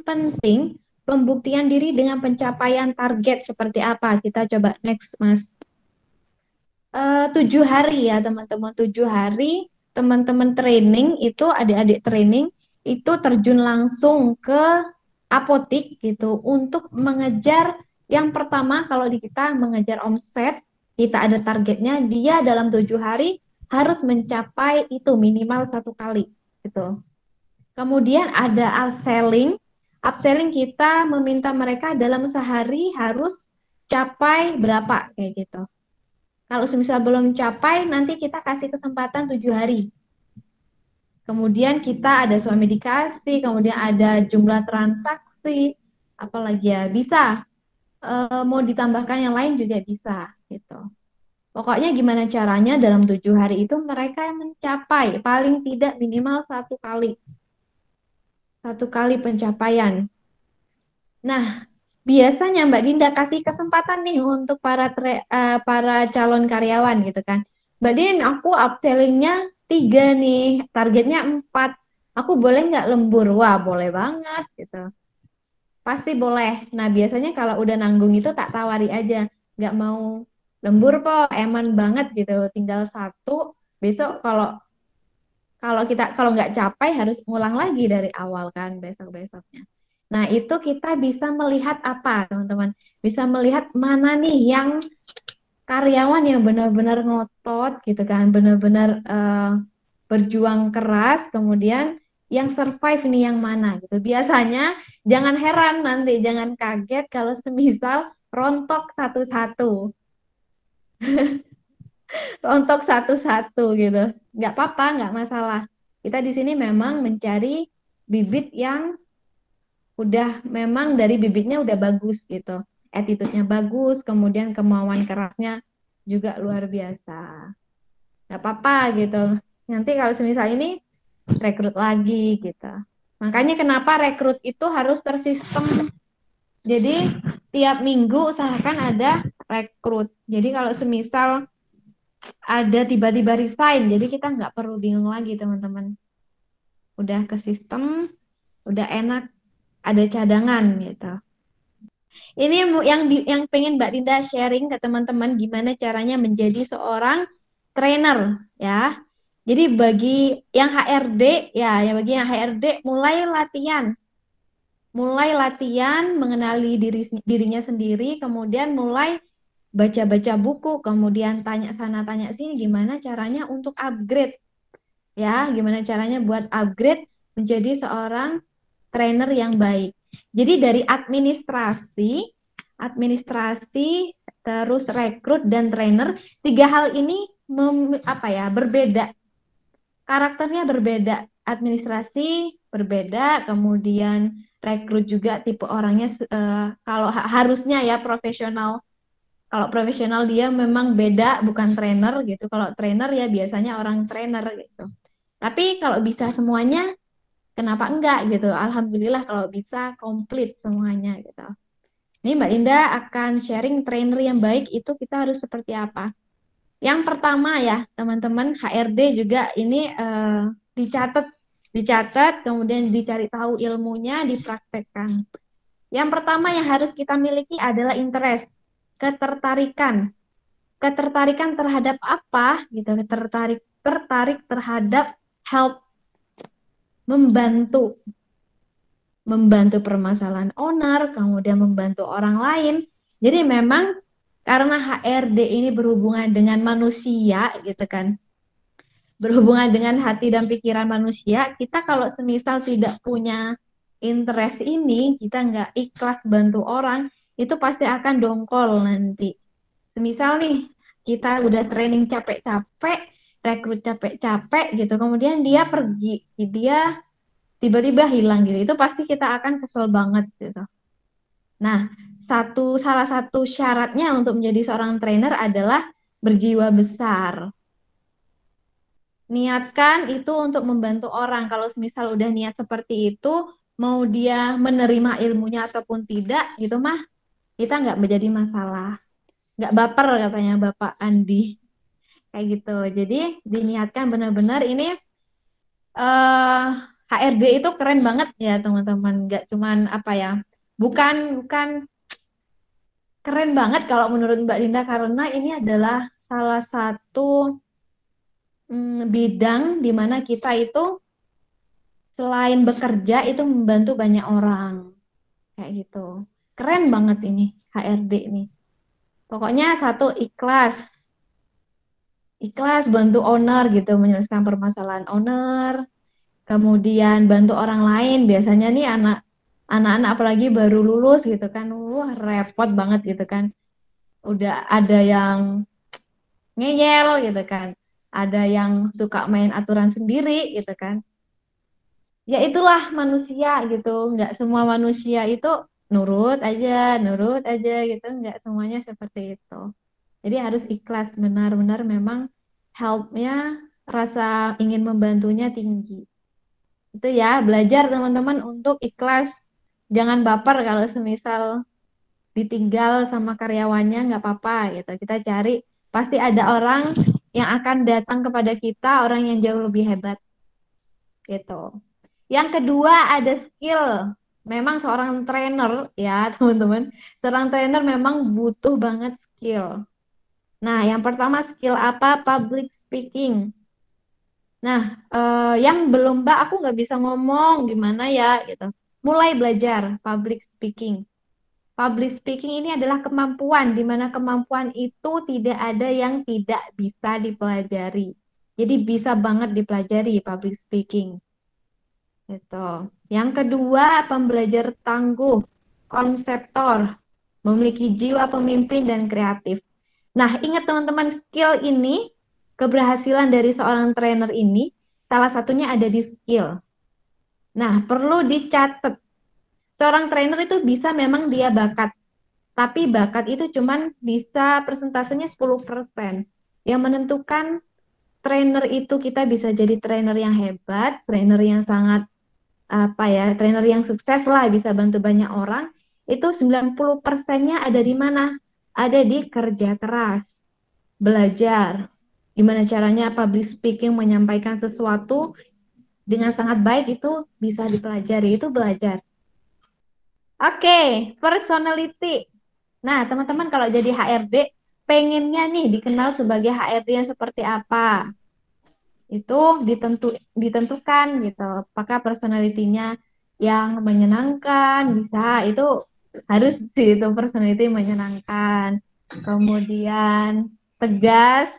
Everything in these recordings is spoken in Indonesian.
penting pembuktian diri dengan pencapaian target seperti apa? Kita coba next, Mas. 7 hari ya teman-teman, 7 hari teman-teman training itu adik-adik training itu terjun langsung ke apotik gitu untuk mengejar yang pertama kalau di kita mengejar omset kita ada targetnya dia dalam 7 hari harus mencapai itu minimal 1 kali gitu. Kemudian ada upselling. Upselling kita meminta mereka dalam sehari harus capai berapa kayak gitu. Kalau semisal belum capai, nanti kita kasih kesempatan 7 hari. Kemudian kita ada suami dikasih, kemudian ada jumlah transaksi, apalagi ya bisa. Mau ditambahkan yang lain juga bisa, gitu. Pokoknya gimana caranya dalam 7 hari itu mereka mencapai paling tidak minimal 1 kali, 1 kali pencapaian. Nah, biasanya Mbak Dinda kasih kesempatan nih untuk para calon karyawan gitu kan. Mbak Din, aku upsellingnya 3 nih, targetnya 4. Aku boleh nggak lembur? Wah, boleh banget gitu. Pasti boleh. Nah, biasanya kalau udah nanggung itu tak tawari aja. Nggak mau lembur kok, eman banget gitu. Tinggal 1. Besok kalau kalau nggak capai harus ngulang lagi dari awal kan besok-besoknya. Nah, itu kita bisa melihat apa, teman-teman? Bisa melihat mana nih yang karyawan yang benar-benar ngotot gitu kan, benar-benar berjuang keras, kemudian yang survive nih yang mana gitu. Biasanya jangan heran nanti, jangan kaget kalau semisal rontok satu-satu, rontok satu-satu gitu. Nggak apa-apa, nggak masalah. Kita di sini memang mencari bibit yang udah memang dari bibitnya udah bagus gitu. Attitude-nya bagus, kemudian kemauan kerasnya juga luar biasa. Nggak apa-apa gitu. Nanti kalau semisal ini rekrut lagi gitu. Makanya kenapa rekrut itu harus tersistem. Jadi tiap minggu usahakan ada rekrut. Jadi kalau semisal ada tiba-tiba resign, jadi kita nggak perlu bingung lagi teman-teman. Udah ke sistem, udah enak, ada cadangan gitu. Ini yang pengen Mbak Dinda sharing ke teman-teman gimana caranya menjadi seorang trainer ya. Jadi bagi yang HRD ya bagi yang HRD mulai latihan mengenali dirinya sendiri, kemudian mulai baca-baca buku, kemudian tanya sana tanya sini gimana caranya untuk upgrade ya, gimana caranya buat upgrade menjadi seorang trainer yang baik. Jadi dari administrasi, terus rekrut dan trainer, 3 hal ini berbeda. Karakternya berbeda. Administrasi berbeda, kemudian rekrut juga tipe orangnya kalau harusnya ya profesional. Kalau profesional dia memang beda, bukan trainer gitu. Kalau trainer ya biasanya orang trainer gitu. Tapi kalau bisa semuanya, kenapa enggak gitu? Alhamdulillah kalau bisa komplit semuanya gitu. Ini Mbak Indah akan sharing trainer yang baik itu kita harus seperti apa. Yang pertama ya teman-teman HRD juga ini dicatat, dicatat, kemudian dicari tahu ilmunya, dipraktekkan. Yang pertama yang harus kita miliki adalah interest, ketertarikan. Ketertarikan terhadap apa gitu? Tertarik terhadap help, membantu membantu permasalahan owner, kemudian membantu orang lain. Jadi memang karena HRD ini berhubungan dengan manusia gitu kan, berhubungan dengan hati dan pikiran manusia, kita kalau semisal tidak punya interest ini, kita nggak ikhlas bantu orang, itu pasti akan dongkol nanti. Semisal nih, kita udah training capek-capek, rekrut capek-capek gitu, kemudian dia pergi, dia tiba-tiba hilang gitu, itu pasti kita akan kesel banget gitu. Nah, salah satu syaratnya untuk menjadi seorang trainer adalah berjiwa besar. Niatkan itu untuk membantu orang. Kalau misal udah niat seperti itu, mau dia menerima ilmunya ataupun tidak, gitu mah, kita nggak menjadi masalah. Nggak baper katanya Bapak Andi. Kayak gitu. Jadi diniatkan benar-benar ini HRD itu keren banget ya teman-teman. Nggak cuman apa ya, bukan bukan keren banget kalau menurut Mbak Linda karena ini adalah salah satu bidang di mana kita itu selain bekerja itu membantu banyak orang kayak gitu. Keren banget ini HRD ini. Pokoknya satu ikhlas, ikhlas bantu owner gitu menyelesaikan permasalahan owner, kemudian bantu orang lain. Biasanya nih anak-anak apalagi baru lulus gitu kan, wah repot banget gitu kan. Udah ada yang ngeyel gitu kan, ada yang suka main aturan sendiri gitu kan. Ya itulah manusia gitu, nggak semua manusia itu nurut aja gitu, nggak semuanya seperti itu. Jadi harus ikhlas, benar-benar memang helpnya, rasa ingin membantunya tinggi. Itu ya, belajar teman-teman untuk ikhlas, jangan baper kalau semisal ditinggal sama karyawannya nggak apa-apa gitu. Kita cari, pasti ada orang yang akan datang kepada kita, orang yang jauh lebih hebat gitu. Yang kedua ada skill. Memang seorang trainer ya teman-teman, seorang trainer memang butuh banget skill. Nah, yang pertama skill apa? Public speaking. Nah, yang belum Mbak, aku nggak bisa ngomong gimana ya gitu. Mulai belajar public speaking. Public speaking ini adalah kemampuan, di mana kemampuan itu tidak ada yang tidak bisa dipelajari. Jadi bisa banget dipelajari public speaking. Gitu. Yang kedua, pembelajar tangguh, konseptor, memiliki jiwa pemimpin dan kreatif. Nah, ingat teman-teman, skill ini, keberhasilan dari seorang trainer ini, salah satunya ada di skill. Nah, perlu dicatat. Seorang trainer itu bisa memang dia bakat, tapi bakat itu cuman bisa persentasenya 10%. Yang menentukan trainer itu kita bisa jadi trainer yang hebat, trainer yang sangat apa ya, trainer yang sukses lah, bisa bantu banyak orang, itu 90%-nya ada di mana? Ada di kerja keras, belajar. Gimana caranya public speaking menyampaikan sesuatu dengan sangat baik itu bisa dipelajari, itu belajar. Oke, personality. Nah, teman-teman kalau jadi HRD, pengennya nih dikenal sebagai HRD yang seperti apa? Itu ditentukan gitu. Apakah personalitinya yang menyenangkan, bisa itu harus sih itu personality menyenangkan. Kemudian tegas,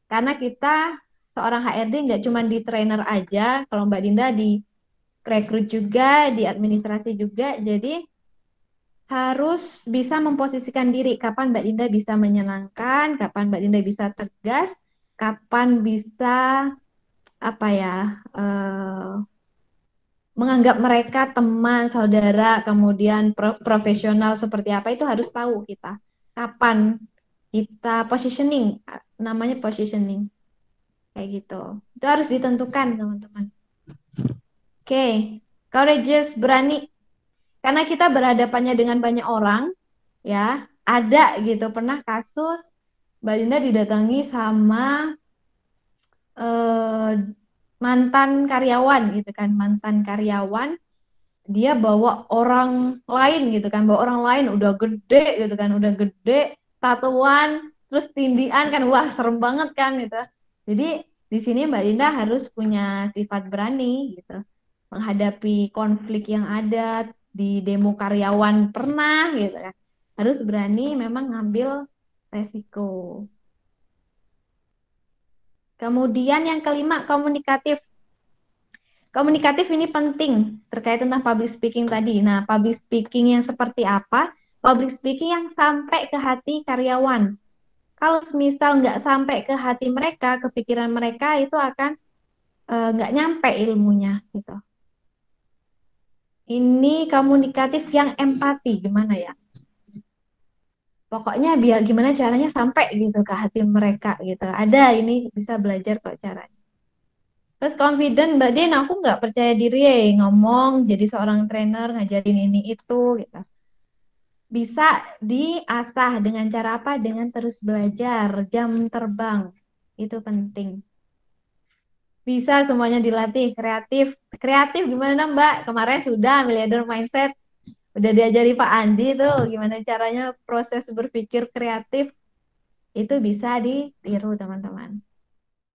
karena kita seorang HRD nggak cuma di trainer aja, kalau Mbak Dinda di rekrut juga, di administrasi juga, jadi harus bisa memposisikan diri kapan Mbak Dinda bisa menyenangkan, kapan Mbak Dinda bisa tegas, kapan bisa apa ya, eh, menganggap mereka teman, saudara, kemudian profesional seperti apa itu harus tahu kita. Kapan kita positioning, namanya positioning kayak gitu. Itu harus ditentukan, teman-teman. Oke, courageous, berani. Karena kita berhadapannya dengan banyak orang, ya, ada gitu. Pernah kasus Mbak Linda didatangi sama eh, mantan karyawan gitu kan, mantan karyawan dia bawa orang lain gitu kan, bawa orang lain udah gede gitu kan, udah gede, tatuan, terus tindian kan, wah serem banget kan gitu. Jadi di sini Mbak Linda harus punya sifat berani gitu, menghadapi konflik yang ada di demo karyawan pernah gitu kan, harus berani memang ngambil resiko. Kemudian yang kelima, komunikatif. Komunikatif ini penting terkait tentang public speaking tadi. Nah, public speaking yang seperti apa? Public speaking yang sampai ke hati karyawan. Kalau misal nggak sampai ke hati mereka, ke pikiran mereka, itu akan nggak nyampe ilmunya gitu. Ini komunikatif yang empati, gimana ya? Pokoknya biar gimana caranya sampai gitu ke hati mereka gitu. Ada ini bisa belajar kok caranya. Terus confident, Mbak Din, aku nggak percaya diri ya ngomong jadi seorang trainer ngajarin ini itu gitu. Bisa diasah dengan cara apa? Dengan terus belajar, jam terbang. Itu penting. Bisa semuanya dilatih. Kreatif. Kreatif gimana Mbak? Kemarin sudah Millionaire Mindset. Udah diajari Pak Andi tuh gimana caranya proses berpikir kreatif. Itu bisa ditiru teman-teman.